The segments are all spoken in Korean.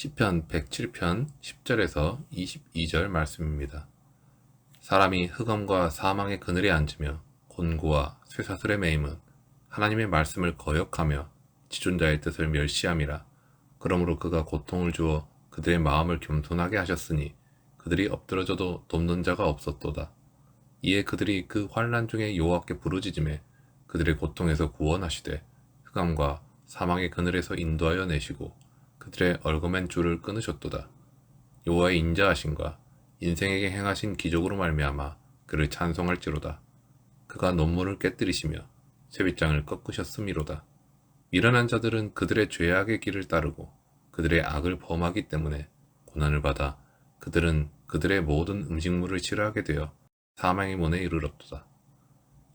시편 107편 10절에서 22절 말씀입니다. 사람이 흑암과 사망의 그늘에 앉으며 곤고와 쇠사슬에 매임은 하나님의 말씀을 거역하며 지존자의 뜻을 멸시함이라. 그러므로 그가 고통을 주어 그들의 마음을 겸손하게 하셨으니 그들이 엎드러져도 돕는 자가 없었도다. 이에 그들이 그 환난 중에 여호와께 부르짖음에 그들의 고통에서 구원하시되 흑암과 사망의 그늘에서 인도하여 내시고 그들의 얽어맨 줄을 끊으셨도다. 여호와의 인자하심과 인생에게 행하신 기적으로 말미암아 그를 찬송할지로다. 그가 논문을 깨뜨리시며 쇠빗장을 꺾으셨음이로다. 미련한 자들은 그들의 죄악의 길을 따르고 그들의 악을 범하기 때문에 고난을 받아 그들은 그들의 모든 음식물을 싫어하게 되어 사망의 문에 이르렀도다.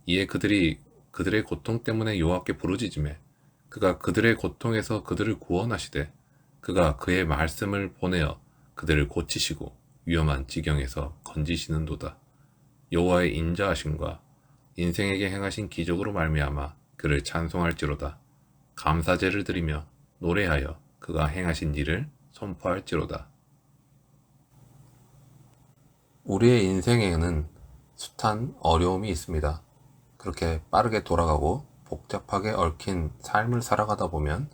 이에 그들이 그들의 고통 때문에 여호와께 부르짖으매 그가 그들의 고통에서 그들을 구원하시되 그가 그의 말씀을 보내어 그들을 고치시고 위험한 지경에서 건지시는도다. 여호와의 인자하심과 인생에게 행하신 기적으로 말미암아 그를 찬송할지로다. 감사제를 드리며 노래하여 그가 행하신 일을 선포할지로다. 우리의 인생에는 숱한 어려움이 있습니다. 그렇게 빠르게 돌아가고 복잡하게 얽힌 삶을 살아가다 보면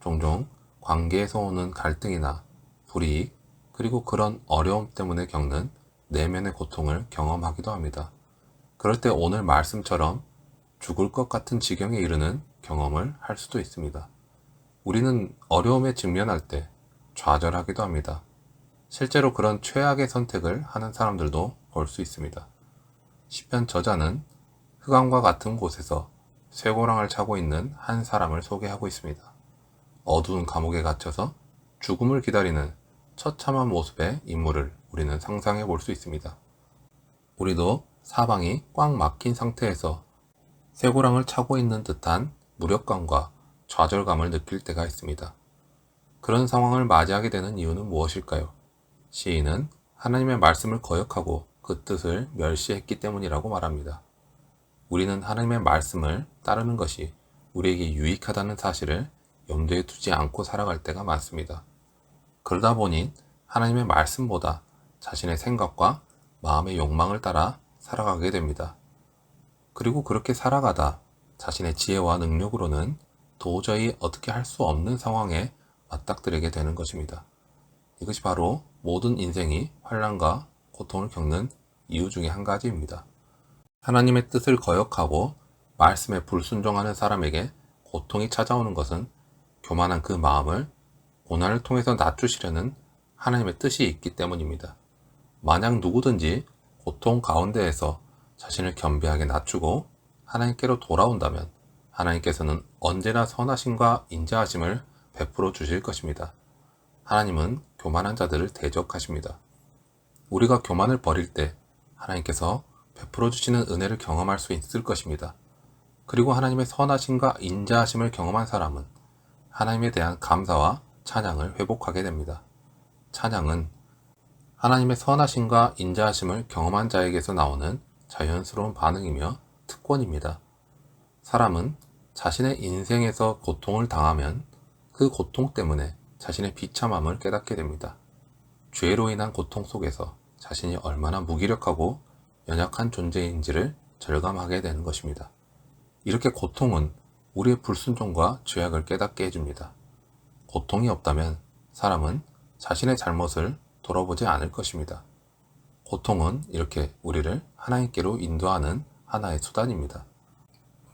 종종 관계에서 오는 갈등이나 불이익, 그리고 그런 어려움 때문에 겪는 내면의 고통을 경험하기도 합니다. 그럴 때 오늘 말씀처럼 죽을 것 같은 지경에 이르는 경험을 할 수도 있습니다. 우리는 어려움에 직면할 때 좌절하기도 합니다. 실제로 그런 최악의 선택을 하는 사람들도 볼 수 있습니다. 시편 저자는 흑암과 같은 곳에서 쇠고랑을 차고 있는 한 사람을 소개하고 있습니다. 어두운 감옥에 갇혀서 죽음을 기다리는 처참한 모습의 인물을 우리는 상상해 볼 수 있습니다. 우리도 사방이 꽉 막힌 상태에서 쇠고랑을 차고 있는 듯한 무력감과 좌절감을 느낄 때가 있습니다. 그런 상황을 맞이하게 되는 이유는 무엇일까요? 시인은 하나님의 말씀을 거역하고 그 뜻을 멸시했기 때문이라고 말합니다. 우리는 하나님의 말씀을 따르는 것이 우리에게 유익하다는 사실을 염두에 두지 않고 살아갈 때가 많습니다. 그러다 보니 하나님의 말씀보다 자신의 생각과 마음의 욕망을 따라 살아가게 됩니다. 그리고 그렇게 살아가다 자신의 지혜와 능력으로는 도저히 어떻게 할 수 없는 상황에 맞닥뜨리게 되는 것입니다. 이것이 바로 모든 인생이 환난과 고통을 겪는 이유 중에 한 가지입니다. 하나님의 뜻을 거역하고 말씀에 불순종하는 사람에게 고통이 찾아오는 것은 교만한 그 마음을 고난을 통해서 낮추시려는 하나님의 뜻이 있기 때문입니다. 만약 누구든지 고통 가운데에서 자신을 겸비하게 낮추고 하나님께로 돌아온다면 하나님께서는 언제나 선하심과 인자하심을 베풀어 주실 것입니다. 하나님은 교만한 자들을 대적하십니다. 우리가 교만을 버릴 때 하나님께서 베풀어 주시는 은혜를 경험할 수 있을 것입니다. 그리고 하나님의 선하심과 인자하심을 경험한 사람은 하나님에 대한 감사와 찬양을 회복하게 됩니다. 찬양은 하나님의 선하심과 인자하심을 경험한 자에게서 나오는 자연스러운 반응이며 특권입니다. 사람은 자신의 인생에서 고통을 당하면 그 고통 때문에 자신의 비참함을 깨닫게 됩니다. 죄로 인한 고통 속에서 자신이 얼마나 무기력하고 연약한 존재인지를 절감하게 되는 것입니다. 이렇게 고통은 우리의 불순종과 죄악을 깨닫게 해줍니다. 고통이 없다면 사람은 자신의 잘못을 돌아보지 않을 것입니다. 고통은 이렇게 우리를 하나님께로 인도하는 하나의 수단입니다.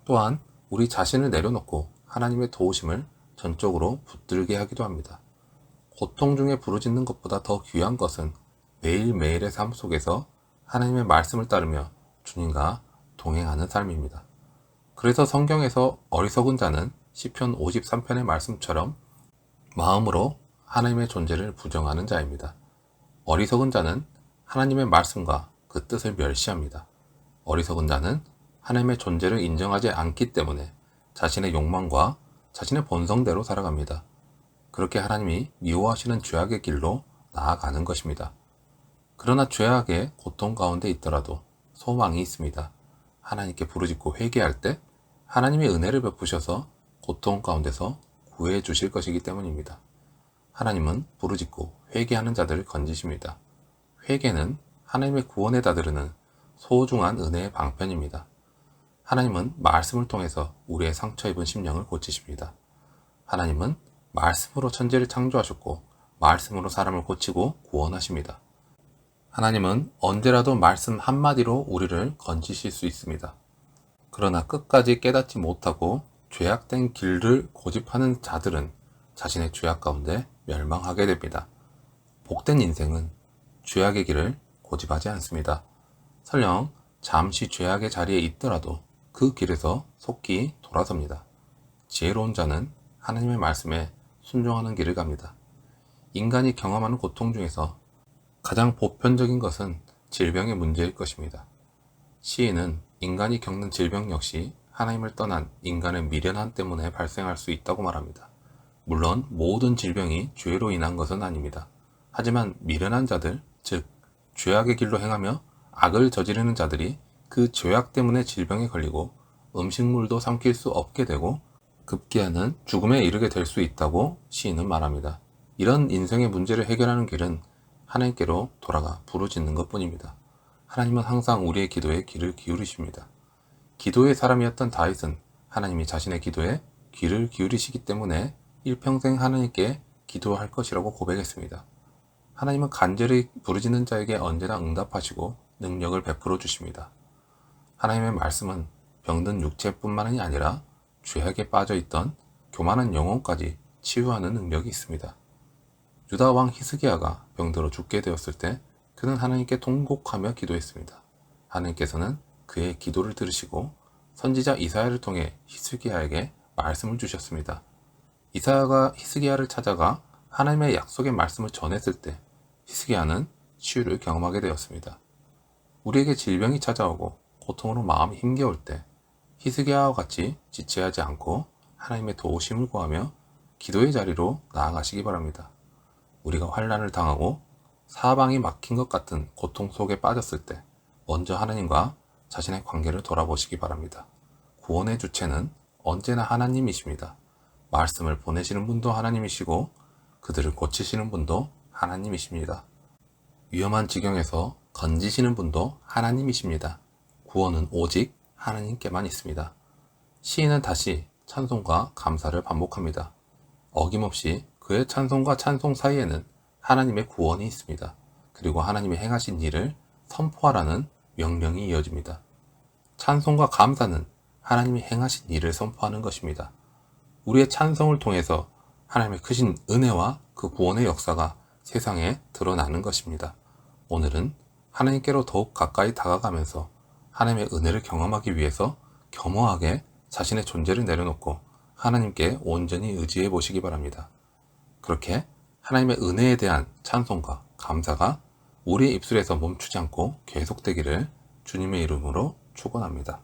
또한 우리 자신을 내려놓고 하나님의 도우심을 전적으로 붙들게 하기도 합니다. 고통 중에 부르짖는 것보다 더 귀한 것은 매일매일의 삶 속에서 하나님의 말씀을 따르며 주님과 동행하는 삶입니다. 그래서 성경에서 어리석은 자는 시편 53편의 말씀처럼 마음으로 하나님의 존재를 부정하는 자입니다. 어리석은 자는 하나님의 말씀과 그 뜻을 멸시합니다. 어리석은 자는 하나님의 존재를 인정하지 않기 때문에 자신의 욕망과 자신의 본성대로 살아갑니다. 그렇게 하나님이 미워하시는 죄악의 길로 나아가는 것입니다. 그러나 죄악의 고통 가운데 있더라도 소망이 있습니다. 하나님께 부르짖고 회개할 때 하나님의 은혜를 베푸셔서 고통 가운데서 구해 주실 것이기 때문입니다. 하나님은 부르짖고 회개하는 자들을 건지십니다. 회개는 하나님의 구원에 다다르는 소중한 은혜의 방편입니다. 하나님은 말씀을 통해서 우리의 상처 입은 심령을 고치십니다. 하나님은 말씀으로 천지를 창조하셨고 말씀으로 사람을 고치고 구원하십니다. 하나님은 언제라도 말씀 한마디로 우리를 건지실 수 있습니다. 그러나 끝까지 깨닫지 못하고 죄악된 길을 고집하는 자들은 자신의 죄악 가운데 멸망하게 됩니다. 복된 인생은 죄악의 길을 고집하지 않습니다. 설령 잠시 죄악의 자리에 있더라도 그 길에서 속히 돌아섭니다. 지혜로운 자는 하나님의 말씀에 순종하는 길을 갑니다. 인간이 경험하는 고통 중에서 가장 보편적인 것은 질병의 문제일 것입니다. 시인은 인간이 겪는 질병 역시 하나님을 떠난 인간의 미련함 때문에 발생할 수 있다고 말합니다. 물론 모든 질병이 죄로 인한 것은 아닙니다. 하지만 미련한 자들, 즉 죄악의 길로 행하며 악을 저지르는 자들이 그 죄악 때문에 질병에 걸리고 음식물도 삼킬 수 없게 되고 급기야는 죽음에 이르게 될 수 있다고 시인은 말합니다. 이런 인생의 문제를 해결하는 길은 하나님께로 돌아가 부르짖는 것뿐입니다. 하나님은 항상 우리의 기도에 귀를 기울이십니다. 기도의 사람이었던 다윗은 하나님이 자신의 기도에 귀를 기울이시기 때문에 일평생 하나님께 기도할 것이라고 고백했습니다. 하나님은 간절히 부르짖는 자에게 언제나 응답하시고 능력을 베풀어 주십니다. 하나님의 말씀은 병든 육체뿐만이 아니라 죄악에 빠져있던 교만한 영혼까지 치유하는 능력이 있습니다. 유다 왕 히스기야가 병들어 죽게 되었을 때 그는 하나님께 통곡하며 기도했습니다. 하나님께서는 그의 기도를 들으시고 선지자 이사야를 통해 히스기야에게 말씀을 주셨습니다. 이사야가 히스기야를 찾아가 하나님의 약속의 말씀을 전했을 때 히스기야는 치유를 경험하게 되었습니다. 우리에게 질병이 찾아오고 고통으로 마음이 힘겨울 때 히스기야와 같이 지체하지 않고 하나님의 도우심을 구하며 기도의 자리로 나아가시기 바랍니다. 우리가 환난을 당하고 사방이 막힌 것 같은 고통 속에 빠졌을 때 먼저 하나님과 자신의 관계를 돌아보시기 바랍니다. 구원의 주체는 언제나 하나님이십니다. 말씀을 보내시는 분도 하나님이시고 그들을 고치시는 분도 하나님이십니다. 위험한 지경에서 건지시는 분도 하나님이십니다. 구원은 오직 하나님께만 있습니다. 시인은 다시 찬송과 감사를 반복합니다. 어김없이 그의 찬송과 찬송 사이에는 하나님의 구원이 있습니다. 그리고 하나님이 행하신 일을 선포하라는 명령이 이어집니다. 찬송과 감사는 하나님이 행하신 일을 선포하는 것입니다. 우리의 찬송을 통해서 하나님의 크신 은혜와 그 구원의 역사가 세상에 드러나는 것입니다. 오늘은 하나님께로 더욱 가까이 다가가면서 하나님의 은혜를 경험하기 위해서 겸허하게 자신의 존재를 내려놓고 하나님께 온전히 의지해 보시기 바랍니다. 그렇게 하나님의 은혜에 대한 찬송과 감사가 우리의 입술에서 멈추지 않고 계속되기를 주님의 이름으로 축원합니다.